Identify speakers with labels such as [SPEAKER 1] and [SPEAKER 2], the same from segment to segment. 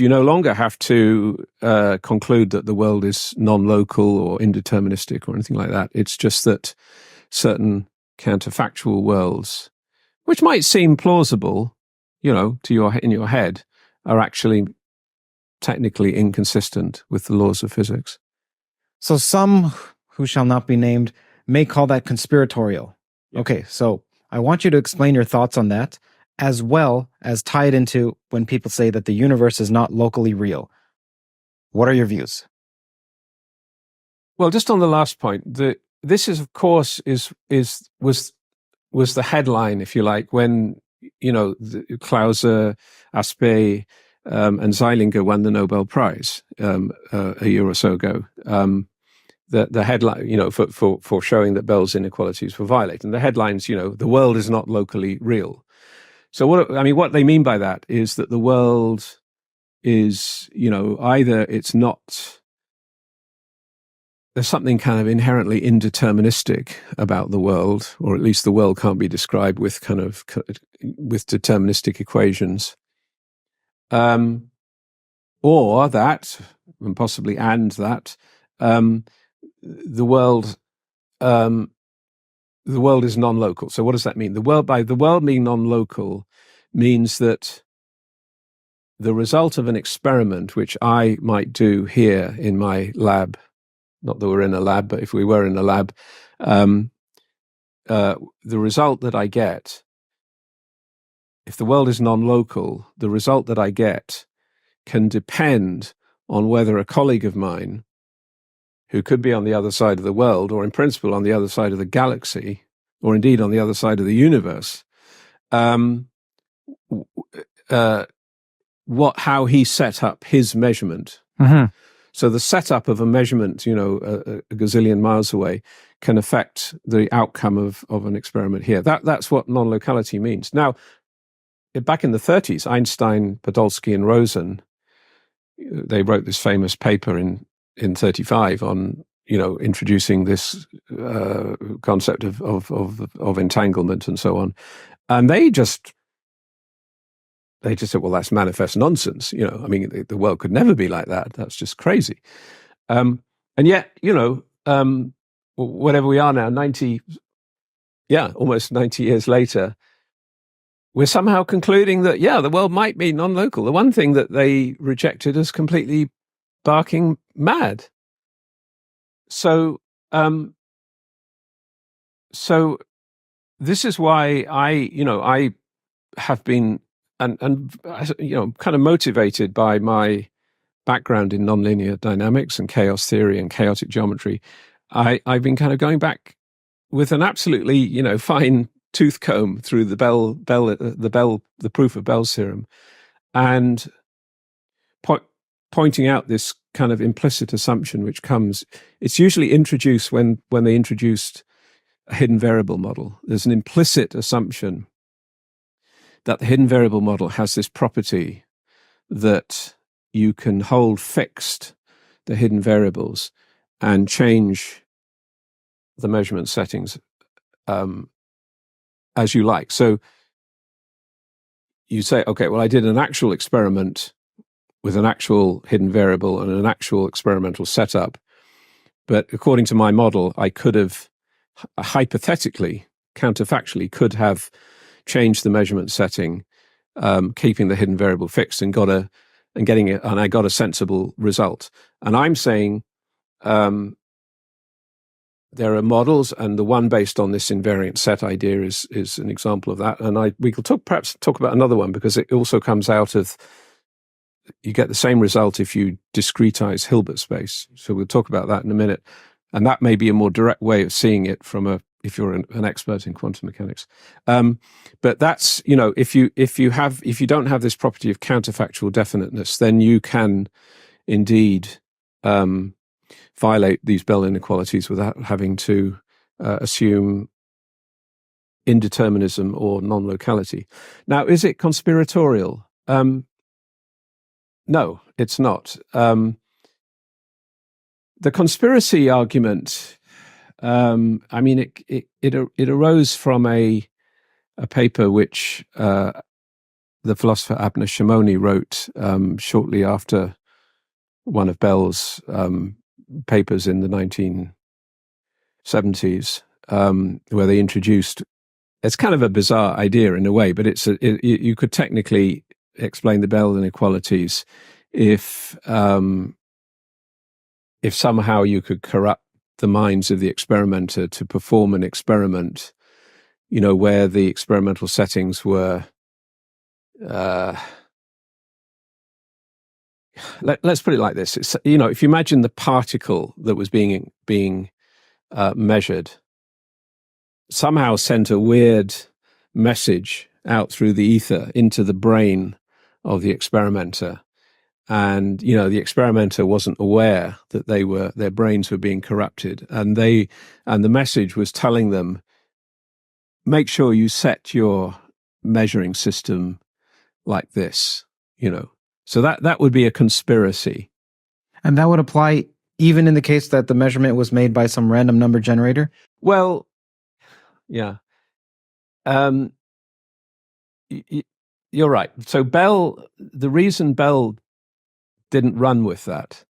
[SPEAKER 1] you no longer have to conclude that the world is non-local or indeterministic or anything like that. It's just that certain counterfactual worlds, which might seem plausible, in your head, are actually technically inconsistent with the laws of physics.
[SPEAKER 2] So some who shall not be named may call that conspiratorial. Yeah. Okay, so I want you to explain your thoughts on that, as well as tie it into when people say that the universe is not locally real. What are your views?
[SPEAKER 1] Well, just on the last point, this is, of course, was the headline, if you like, when Clauser, Aspect, and Zeilinger won the Nobel Prize a year or so ago. The headline, for showing that Bell's inequalities were violated. And the headlines, the world is not locally real. So what they mean by that is that the world is, either it's not, there's something kind of inherently indeterministic about the world, or at least the world can't be described with with deterministic equations. Or that, and possibly that, the world is non-local. So what does that mean? The world being non-local means that the result of an experiment, which I might do here in my lab, not that we're in a lab, but if we were in a lab, the result that I get, if the world is non-local, the result that I get can depend on whether a colleague of mine, who could be on the other side of the world, or in principle on the other side of the galaxy, or indeed on the other side of the universe, how he set up his measurement.
[SPEAKER 2] Mm-hmm.
[SPEAKER 1] So the setup of a measurement, a gazillion miles away, can affect the outcome of an experiment here. That's what non-locality means. Now, back in the 30s, Einstein, Podolsky, and Rosen, they wrote this famous paper in 35 on, introducing this concept of entanglement and so on. And they just said, well, that's manifest nonsense. The world could never be like that. That's just crazy. And yet, whatever we are now, almost 90 years later, we're somehow concluding that, the world might be non-local. The one thing that they rejected as completely barking mad. So this is why I have been, and kind of motivated by my background in nonlinear dynamics and chaos theory and chaotic geometry. I've been kind of going back with an absolutely, fine tooth comb through the proof of Bell's theorem, and pointing out this kind of implicit assumption which comes. It's usually introduced when they introduced a hidden variable model. There's an implicit assumption that the hidden variable model has this property that you can hold fixed the hidden variables and change the measurement settings as you like. So you say, okay, well, I did an actual experiment with an actual hidden variable and an actual experimental setup, but according to my model, I could have hypothetically, counterfactually, could have changed the measurement setting, keeping the hidden variable fixed, and I got a sensible result. And I'm saying there are models, and the one based on this invariant set idea is an example of that. And we could perhaps talk about another one, because it also comes out of, you get the same result if you discretize Hilbert space. So we'll talk about that in a minute. And that may be a more direct way of seeing it if you're an expert in quantum mechanics. But that's, if you don't have this property of counterfactual definiteness, then you can indeed violate these Bell inequalities without having to assume indeterminism or non-locality. Now, is it conspiratorial? No, it's not. The conspiracy argument, it arose from a paper which the philosopher Abner Shimoni wrote shortly after one of Bell's papers in the 1970s, where they introduced, it's kind of a bizarre idea in a way, but you could technically explain the Bell inequalities if somehow you could corrupt the minds of the experimenter to perform an experiment, where the experimental settings were, let's put it like this. It's, if you imagine the particle that was being measured somehow sent a weird message out through the ether into the brain of the experimenter, and the experimenter wasn't aware that their brains were being corrupted, and the message was telling them, make sure you set your measuring system like this, so that would be a conspiracy.
[SPEAKER 2] And that would apply even in the case that the measurement was made by some random number generator?
[SPEAKER 1] Well, yeah. You're right. So the reason Bell didn't run with that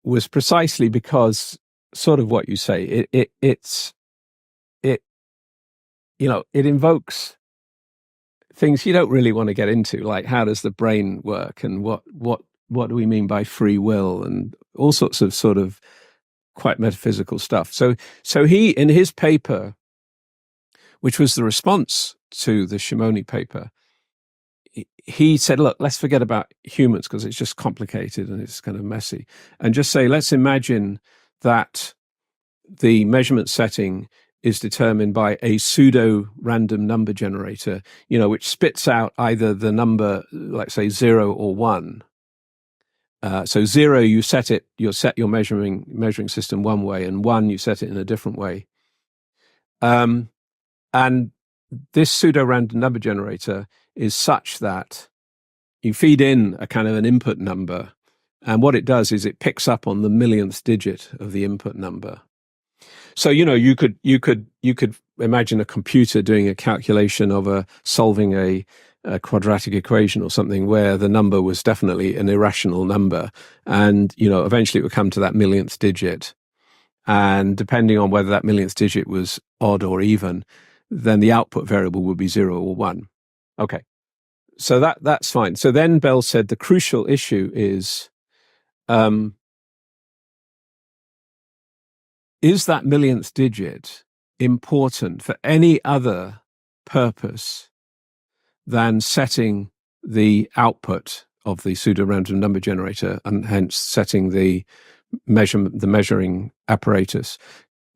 [SPEAKER 1] was precisely because, sort of what you say, it invokes things you don't really want to get into, like how does the brain work, and what do we mean by free will, and all sorts of sort of quite metaphysical stuff. So he, in his paper, which was the response to the Shimoni paper, he said, look, let's forget about humans because it's just complicated and it's kind of messy, and just say, let's imagine that the measurement setting is determined by a pseudo-random number generator, which spits out either the number, like say 0 or 1. So 0, you set your measuring system one way, and 1, you set it in a different way. And this pseudo-random number generator is such that you feed in a kind of an input number, and what it does is it picks up on the millionth digit of the input number. So, you could imagine a computer doing a calculation of solving a quadratic equation or something where the number was definitely an irrational number, and eventually it would come to that millionth digit, and depending on whether that millionth digit was odd or even, then the output variable would be 0 or 1. Okay, so that's fine. So then Bell said the crucial issue is that millionth digit important for any other purpose than setting the output of the pseudo-random number generator, and hence setting the measuring apparatus?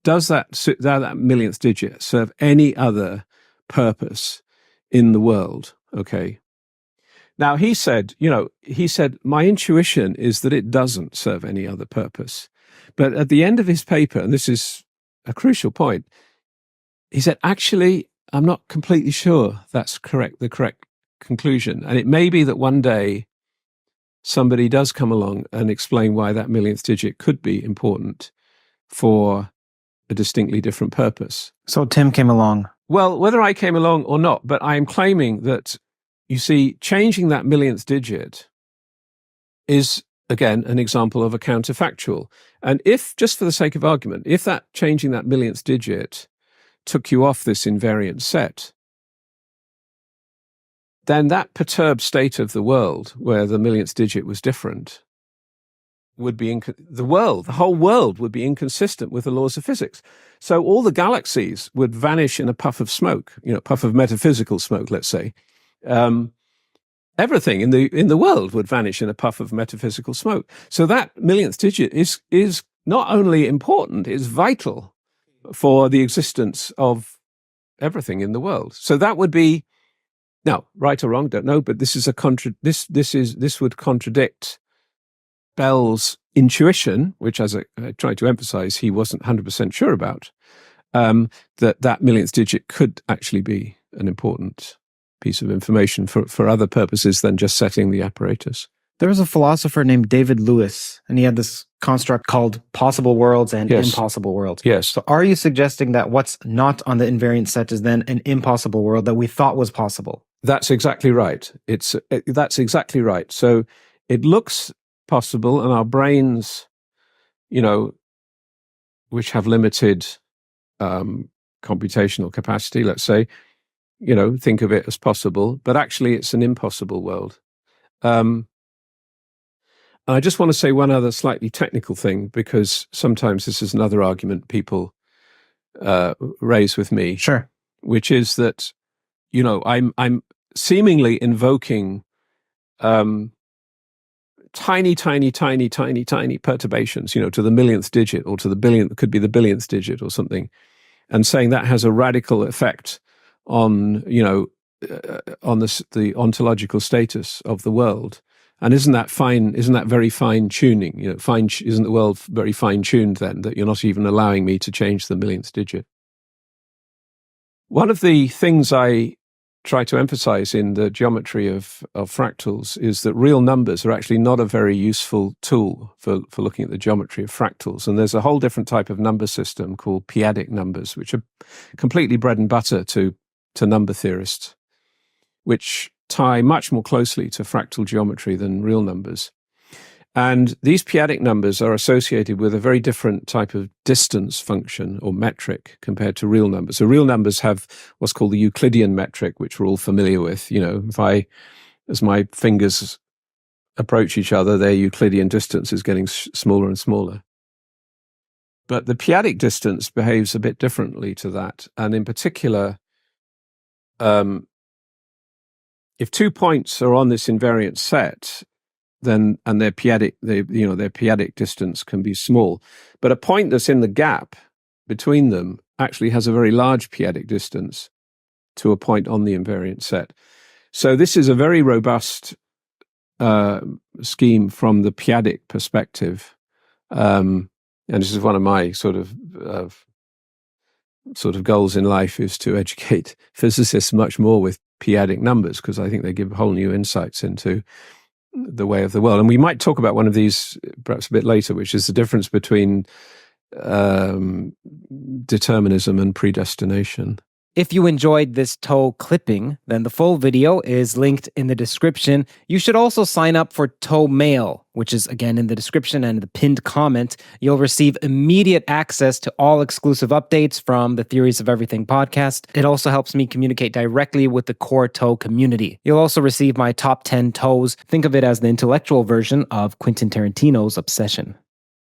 [SPEAKER 1] Does that millionth digit serve any other purpose in the world? Okay. Now he said, my intuition is that it doesn't serve any other purpose. But at the end of his paper, and this is a crucial point, he said, actually, I'm not completely sure that's the correct conclusion. And it may be that one day somebody does come along and explain why that millionth digit could be important for a distinctly different purpose.
[SPEAKER 2] So Tim came along.
[SPEAKER 1] Well, whether I came along or not, but I am claiming that, you see, changing that millionth digit is, again, an example of a counterfactual. And if, just for the sake of argument, if that changing that millionth digit took you off this invariant set, then that perturbed state of the world where the millionth digit was different would be the whole world would be inconsistent with the laws of physics. So all the galaxies would vanish in a puff of smoke, puff of metaphysical smoke, let's say. Everything in the world would vanish in a puff of metaphysical smoke. So that millionth digit is not only important, it's vital for the existence of everything in the world. So that would be, now, right or wrong, don't know, but this is this would contradict Bell's intuition, which, as I tried to emphasize, he wasn't 100% sure about, that millionth digit could actually be an important piece of information for other purposes than just setting the apparatus.
[SPEAKER 2] There was a philosopher named David Lewis, and he had this construct called possible worlds and impossible worlds.
[SPEAKER 1] Yes.
[SPEAKER 2] So are you suggesting that what's not on the invariant set is then an impossible world that we thought was possible?
[SPEAKER 1] That's exactly right. That's exactly right. So it looks possible, and our brains, which have limited computational capacity, let's say, think of it as possible, but actually it's an impossible world. I just want to say one other slightly technical thing, because sometimes this is another argument people raise with me.
[SPEAKER 2] Sure.
[SPEAKER 1] Which is that, I'm seemingly invoking tiny perturbations, to the millionth digit or to the billionth, could be the billionth digit or something, and saying that has a radical effect on, on the ontological status of the world. And isn't that fine? Isn't that very fine tuning? Isn't the world very fine tuned then, that you're not even allowing me to change the millionth digit? One of the things I try to emphasize in the geometry of fractals is that real numbers are actually not a very useful tool for looking at the geometry of fractals. And there's a whole different type of number system called Padic numbers, which are completely bread and butter to number theorists, which tie much more closely to fractal geometry than real numbers. And these Padic numbers are associated with a very different type of distance function or metric compared to real numbers. So real numbers have what's called the Euclidean metric, which we're all familiar with. As my fingers approach each other, their Euclidean distance is getting smaller and smaller. But the Padic distance behaves a bit differently to that. And in particular, if 2 points are on this invariant set, then their Padic distance can be small. But a point that's in the gap between them actually has a very large Padic distance to a point on the invariant set. So this is a very robust scheme from the Padic perspective. And this is one of my sort of goals in life, is to educate physicists much more with Padic numbers, because I think they give whole new insights into the way of the world. And we might talk about one of these perhaps a bit later, which is the difference between determinism and predestination.
[SPEAKER 2] If you enjoyed this TOE clipping, then the full video is linked in the description. You should also sign up for TOE Mail, which is again in the description and the pinned comment. You'll receive immediate access to all exclusive updates from the Theories of Everything podcast. It also helps me communicate directly with the core TOE community. You'll also receive my top 10 TOEs. Think of it as the intellectual version of Quentin Tarantino's Obsession.